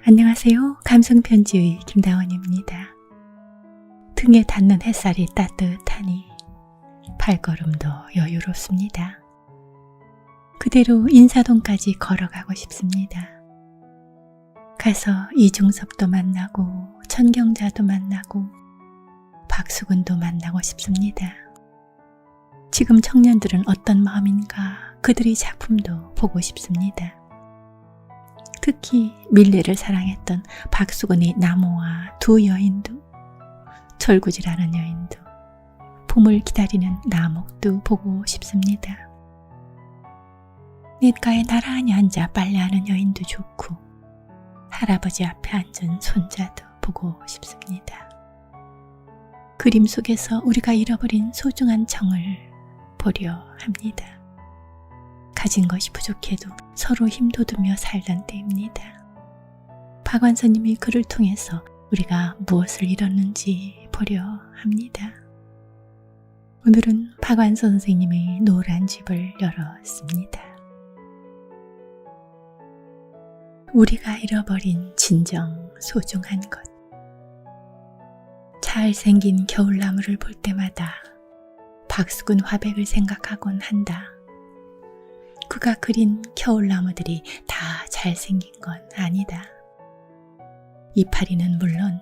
안녕하세요. 감성편지의 김다원입니다. 등에 닿는 햇살이 따뜻하니 발걸음도 여유롭습니다. 그대로 인사동까지 걸어가고 싶습니다. 가서 이중섭도 만나고 천경자도 만나고 박수근도 만나고 싶습니다. 지금 청년들은 어떤 마음인가 그들의 작품도 보고 싶습니다. 특히 밀레를 사랑했던 박수근의 나무와 두 여인도, 절구질하는 여인도, 봄을 기다리는 나목도 보고 싶습니다. 냇가에 나란히 앉아 빨래하는 여인도 좋고 할아버지 앞에 앉은 손자도 보고 싶습니다. 그림 속에서 우리가 잃어버린 소중한 정을 보려 합니다. 가진 것이 부족해도 서로 힘돋으며 살던 때입니다. 박완서님의 글을 통해서 우리가 무엇을 잃었는지 보려 합니다. 오늘은 박완서 선생님의 노란 집을 열었습니다. 우리가 잃어버린 진정 소중한 것. 잘생긴 겨울나무를 볼 때마다 박수근 화백을 생각하곤 한다. 그가 그린 겨울나무들이 다 잘생긴 건 아니다. 이파리는 물론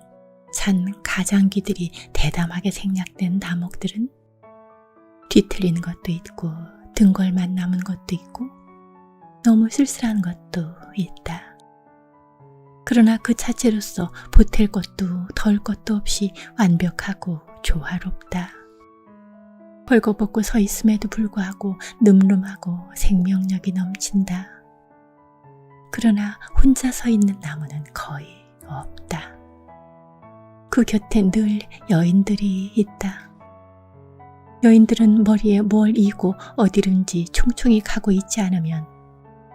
산 가장귀들이 대담하게 생략된 나목들은 뒤틀린 것도 있고 등골만 남은 것도 있고 너무 쓸쓸한 것도 있다. 그러나 그 자체로서 보탤 것도 덜 것도 없이 완벽하고 조화롭다. 벌거벗고 서 있음에도 불구하고 늠름하고 생명력이 넘친다. 그러나 혼자 서 있는 나무는 거의 없다. 그 곁에 늘 여인들이 있다. 여인들은 머리에 뭘 이고 어디론지 총총히 가고 있지 않으면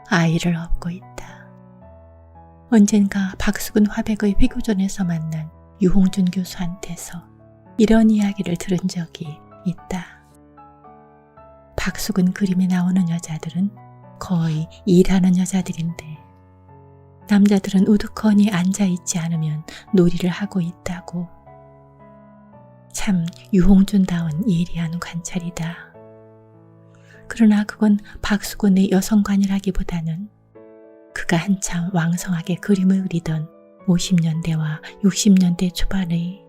아이를 업고 있다. 언젠가 박수근 화백의 회교전에서 만난 유홍준 교수한테서 이런 이야기를 들은 적이 있다. 박수근 그림에 나오는 여자들은 거의 일하는 여자들인데 남자들은 우두커니 앉아있지 않으면 놀이를 하고 있다고. 참 유홍준다운 예리한 관찰이다. 그러나 그건 박수근의 여성관이라기보다는 그가 한참 왕성하게 그림을 그리던 50년대와 60년대 초반의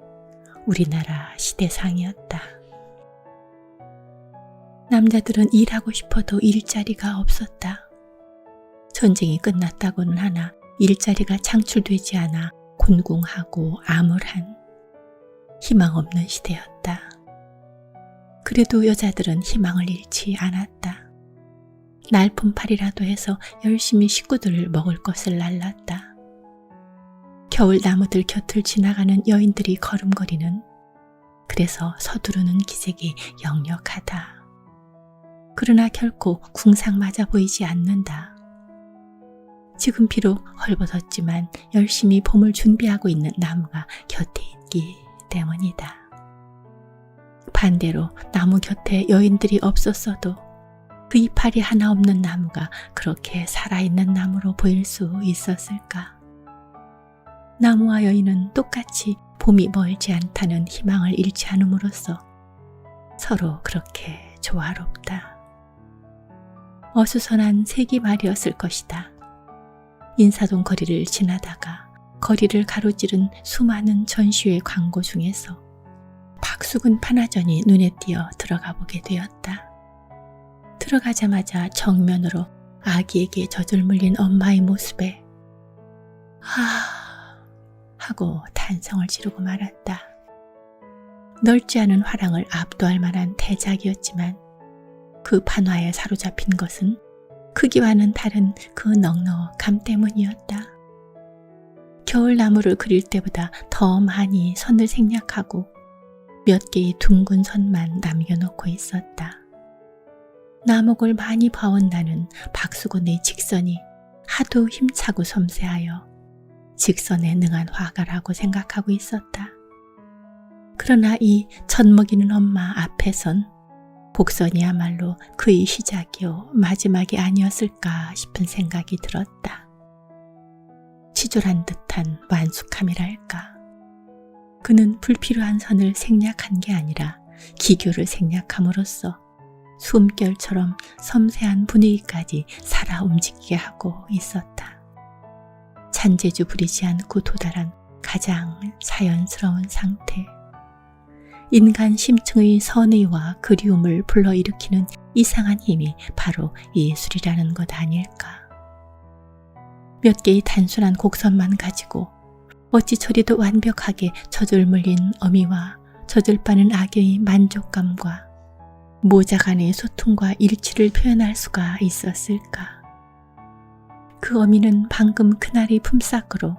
우리나라 시대상이었다. 남자들은 일하고 싶어도 일자리가 없었다. 전쟁이 끝났다고는 하나 일자리가 창출되지 않아 곤궁하고 암울한 희망 없는 시대였다. 그래도 여자들은 희망을 잃지 않았다. 날품팔이라도 해서 열심히 식구들을 먹을 것을 날랐다. 겨울 나무들 곁을 지나가는 여인들이 걸음걸이는 그래서 서두르는 기색이 역력하다. 그러나 결코 궁상맞아 보이지 않는다. 지금 비록 헐벗었지만 열심히 봄을 준비하고 있는 나무가 곁에 있기 때문이다. 반대로 나무 곁에 여인들이 없었어도 그 이파리 하나 없는 나무가 그렇게 살아있는 나무로 보일 수 있었을까? 나무와 여인은 똑같이 봄이 멀지 않다는 희망을 잃지 않음으로써 서로 그렇게 조화롭다. 어수선한 세기말이었을 것이다. 인사동 거리를 지나다가 거리를 가로지른 수많은 전시회 광고 중에서 박수근 판화전이 눈에 띄어 들어가 보게 되었다. 들어가자마자 정면으로 아기에게 젖을 물린 엄마의 모습에 하고 탄성을 지르고 말았다. 넓지 않은 화랑을 압도할 만한 대작이었지만 그 판화에 사로잡힌 것은 크기와는 다른 그 넉넉함 때문이었다. 겨울나무를 그릴 때보다 더 많이 선을 생략하고 몇 개의 둥근 선만 남겨놓고 있었다. 나목을 많이 봐온 나는 박수근의 직선이 하도 힘차고 섬세하여 직선에 능한 화가라고 생각하고 있었다. 그러나 이 젖먹이는 엄마 앞에선 곡선이야말로 그의 시작이요 마지막이 아니었을까 싶은 생각이 들었다. 치졸한 듯한 완숙함이랄까. 그는 불필요한 선을 생략한 게 아니라 기교를 생략함으로써 숨결처럼 섬세한 분위기까지 살아 움직이게 하고 있었다. 잔재주 부리지 않고 도달한 가장 자연스러운 상태. 인간 심층의 선의와 그리움을 불러일으키는 이상한 힘이 바로 예술이라는 것 아닐까. 몇 개의 단순한 곡선만 가지고 어찌 저리도 완벽하게 젖을 물린 어미와 젖을 빠는 아기의 만족감과 모자 간의 소통과 일치를 표현할 수가 있었을까. 그 어미는 방금 그날의 품삯으로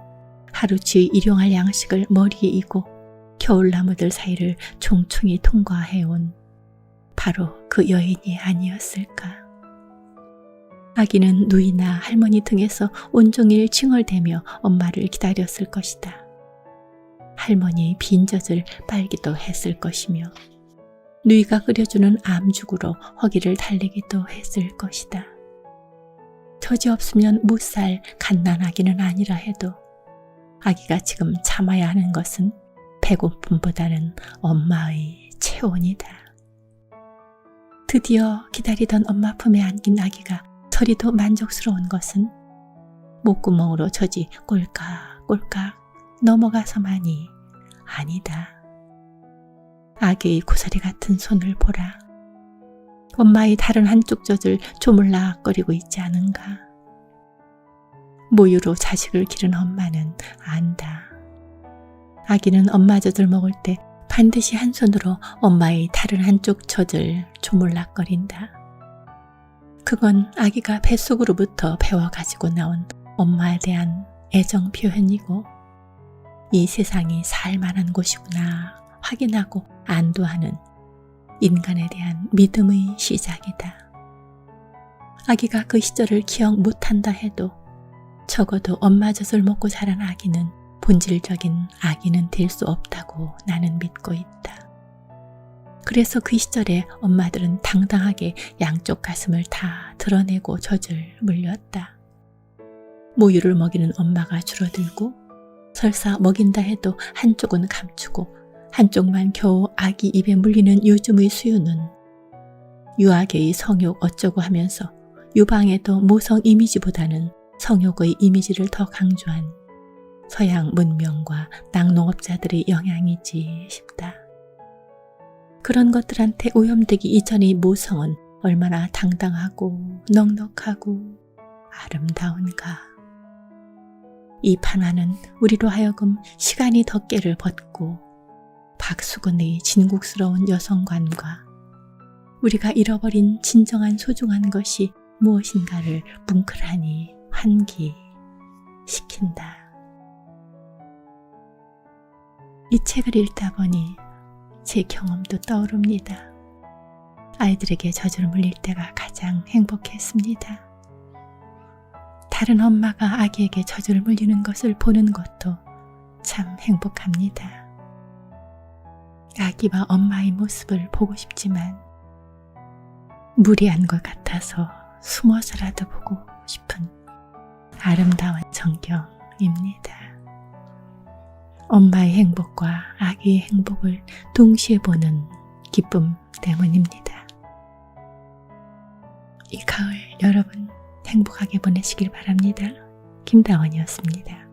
하루치 일용할 양식을 머리에 이고 겨울나무들 사이를 총총히 통과해온 바로 그 여인이 아니었을까. 아기는 누이나 할머니 등에서 온종일 칭얼대며 엄마를 기다렸을 것이다. 할머니의 빈젖을 빨기도 했을 것이며 누이가 끓여주는 암죽으로 허기를 달래기도 했을 것이다. 젖이 없으면 못 살 갓난아기는 아니라 해도 아기가 지금 참아야 하는 것은 배고픔보다는 엄마의 체온이다. 드디어 기다리던 엄마 품에 안긴 아기가 저리도 만족스러운 것은 목구멍으로 젖이 꼴깍꼴깍 넘어가서만이 아니다. 아기의 고사리 같은 손을 보라. 엄마의 다른 한쪽 젖을 조물락거리고 있지 않은가. 모유로 자식을 기른 엄마는 안다. 아기는 엄마 젖을 먹을 때 반드시 한 손으로 엄마의 다른 한쪽 젖을 조물락거린다. 그건 아기가 뱃속으로부터 배워가지고 나온 엄마에 대한 애정 표현이고 이 세상이 살만한 곳이구나 확인하고 안도하는 인간에 대한 믿음의 시작이다. 아기가 그 시절을 기억 못한다 해도 적어도 엄마 젖을 먹고 자란 아기는 본질적인 아기는 될 수 없다고 나는 믿고 있다. 그래서 그 시절에 엄마들은 당당하게 양쪽 가슴을 다 드러내고 젖을 물렸다. 모유를 먹이는 엄마가 줄어들고 설사 먹인다 해도 한쪽은 감추고 한쪽만 겨우 아기 입에 물리는 요즘의 수요는 유아계의 성욕 어쩌고 하면서 유방에도 모성 이미지보다는 성욕의 이미지를 더 강조한 서양 문명과 낙농업자들의 영향이지 싶다. 그런 것들한테 오염되기 이전의 모성은 얼마나 당당하고 넉넉하고 아름다운가. 이 판화는 우리로 하여금 시간이 덮개를 벗고 박수근의 진국스러운 여성관과 우리가 잃어버린 진정한 소중한 것이 무엇인가를 뭉클하니 환기시킨다. 이 책을 읽다 보니 제 경험도 떠오릅니다. 아이들에게 젖을 물릴 때가 가장 행복했습니다. 다른 엄마가 아기에게 젖을 물리는 것을 보는 것도 참 행복합니다. 아기와 엄마의 모습을 보고 싶지만 무리한 것 같아서 숨어서라도 보고 싶은 아름다운 전경입니다. 엄마의 행복과 아기의 행복을 동시에 보는 기쁨 때문입니다. 이 가을 여러분 행복하게 보내시길 바랍니다. 김다원이었습니다.